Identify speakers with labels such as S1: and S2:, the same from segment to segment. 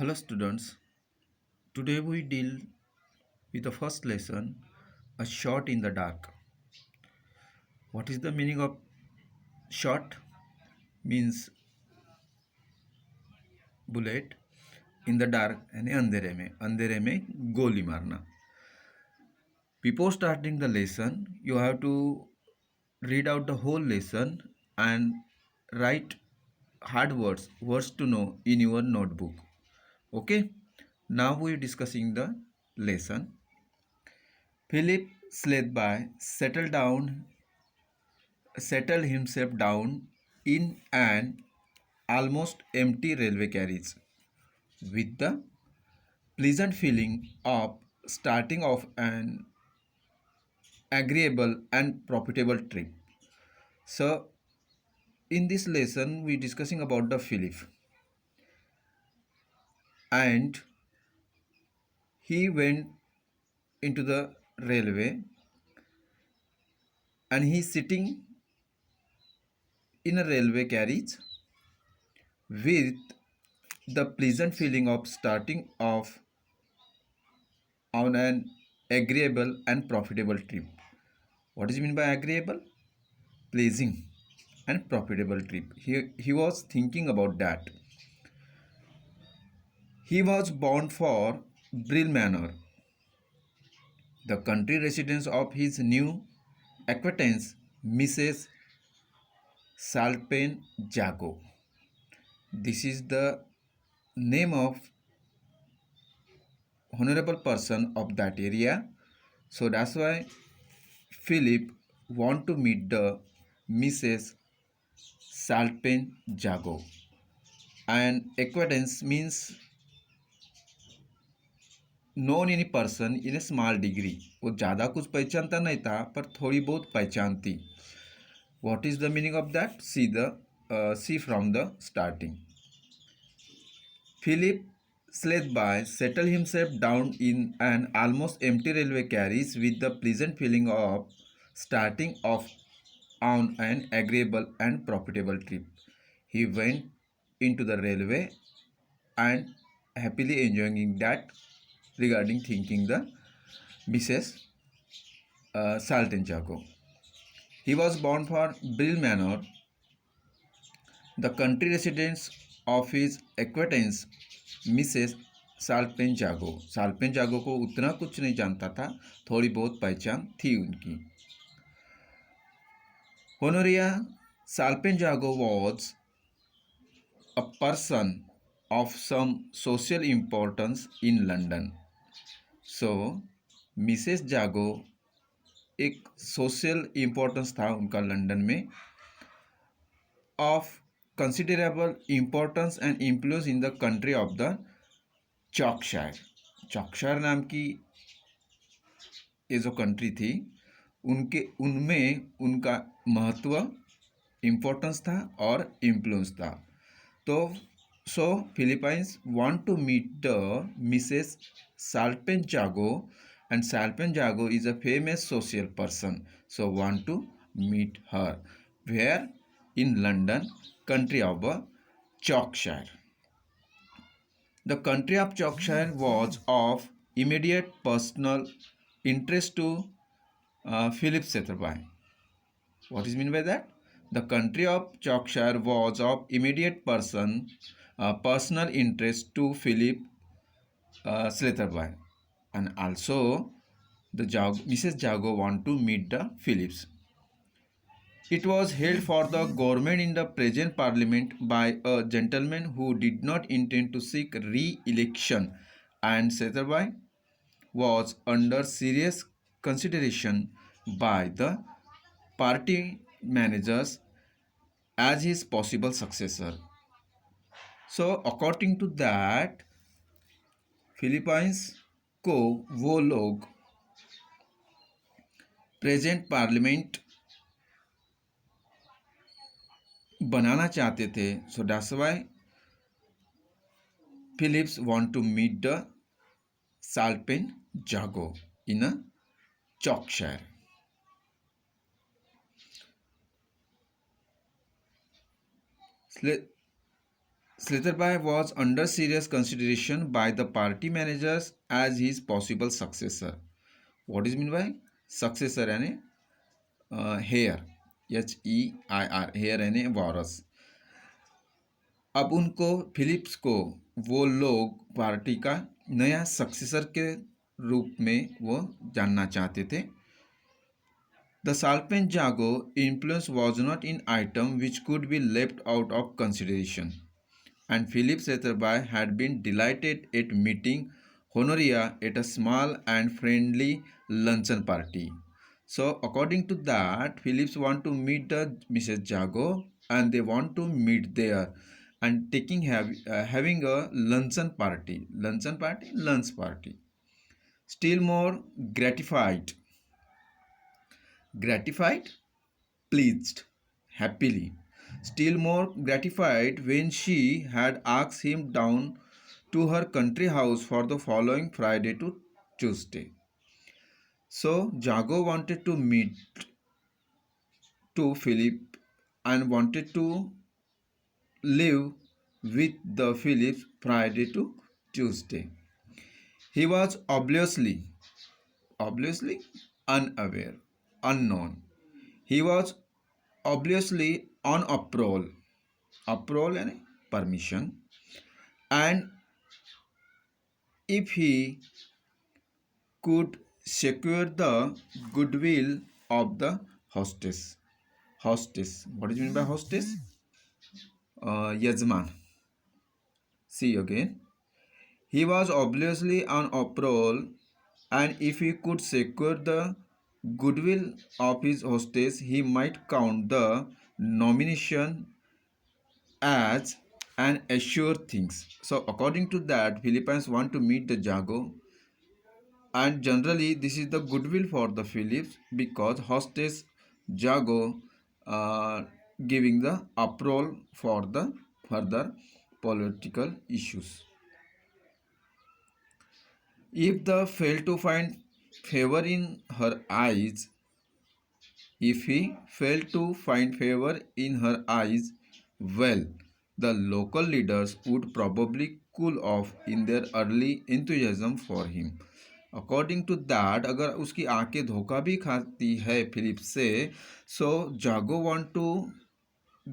S1: Hello students, today we deal with the first lesson, a shot in the dark. What is the meaning of shot? Means bullet in the dark यानी अंधेरे में गोली मारना. Before starting the lesson, you have to read out the whole lesson and write hard words to know in your notebook. Okay, now we are discussing the lesson. Philip Slethby settled himself down in an almost empty railway carriage with the pleasant feeling of starting off an agreeable and profitable trip. So, in this lesson, we discussing about the Philip, and he went into the railway and he's sitting in a railway carriage with the pleasant feeling of starting off on an agreeable and profitable trip. What is mean by agreeable? Pleasing and profitable trip. He was thinking about that. He was bound for Brill Manor, the country residence of his new acquaintance, Mrs. Salpen Jago. This is the name of honorable person of that area. So that's why Philip want to meet the Mrs. Salpen Jago. And acquaintance means known any person in a small degree. वो ज़्यादा कुछ पहचानता नहीं था पर थोड़ी बहुत पहचान थी. What is the meaning of that? See from the starting. Philip Slethby settled himself down in an almost empty railway carriage with the pleasant feeling of starting off on an agreeable and profitable trip. He went into the railway and happily enjoying that regarding thinking the Mrs. Saltenjago. He was born for Brill Manor, the country residence of his acquaintance Mrs. साल्पेंजागो. साल्पेंजागो को उतना कुछ नहीं जानता था, थोड़ी बहुत पहचान थी उनकी. Honoria Salpenjago was a person of some social importance in London. So, Mrs Jago एक सोशल इम्पोर्टेंस था उनका लंदन में, of considerable importance and influence in the country of the Chalkshire. Chalkshire नाम की ये जो कंट्री थी उनमें उनका महत्व, इम्पोर्टेंस था और इन्फ्लुएंस था. तो so Philippines want to meet the Mrs Salpenjago and Salpenjago is a famous social person, so want to meet her. Where? In London, country of Yorkshire. The country of Yorkshire was of immediate personal interest to Philip Slethby. What is mean by that? The country of Yorkshire was of immediate personal interest to Philip Slethby. And also Mrs. Jago want to meet the Philips. It was held for the government in the present parliament by a gentleman who did not intend to seek re-election, and Slethby was under serious consideration by the party managers as his possible successor. So according to that, Philippines को वो लोग present parliament बनाना चाहते थे. So that's why Phillips want to meet the Salpen Jago in a Chalkshire. Slitherby was under serious consideration by the party managers as his possible successor. What is mean by successor? यानी hair, HEIR, hair यानी वॉरस। अब उनको Philips को वो लोग party का नया successor के रूप में वो जानना चाहते थे। The Salpenjago influence was not an item which could be left out of consideration, and Philip Setherby had been delighted at meeting Honoria at a small and friendly luncheon party. So, according to that, Phillips want to meet the Mrs. Jago, and they want to meet there and having a lunch party. Still more gratified, pleased, happily. Still more gratified when she had asked him down to her country house for the following Friday to Tuesday. So Jago wanted to meet to Philip and wanted to live with the Phillips Friday to Tuesday. He was obviously unaware, unknown. He was obviously on approval and permission, and if he could secure the goodwill of the hostess. What do you mean by hostess? Yajman. See again. He was obviously on approval, and if he could secure the goodwill of his hostess, he might count the nomination as an assured things. So according to that, Philippines want to meet the Jago, and generally this is the goodwill for the Philips because hostess Jago giving the approval for the further political issues. If the fail to find favor in her eyes, if he failed to find favor in her eyes, well, the local leaders would probably cool off in their early enthusiasm for him. According to that, अगर उसकी आंखें धोखा भी खाती है Philip से, so जागो want to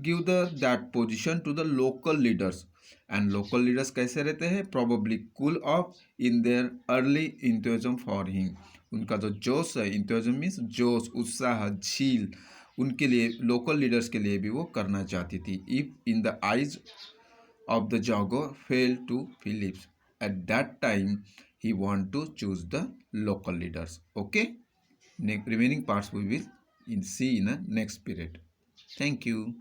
S1: give that position to the local leaders, and local leaders कैसे रहते हैं? Probably cool off in their early enthusiasm for him. उनका जो जोश है, enthusiasm means जोश, उत्साह, झील, उनके लिए लोकल लीडर्स के लिए भी वो करना चाहती थी. If in the eyes of the Jago fail to Phillips, at that time he want to choose the local leaders. Okay, remaining parts we will see in the next period. Thank you.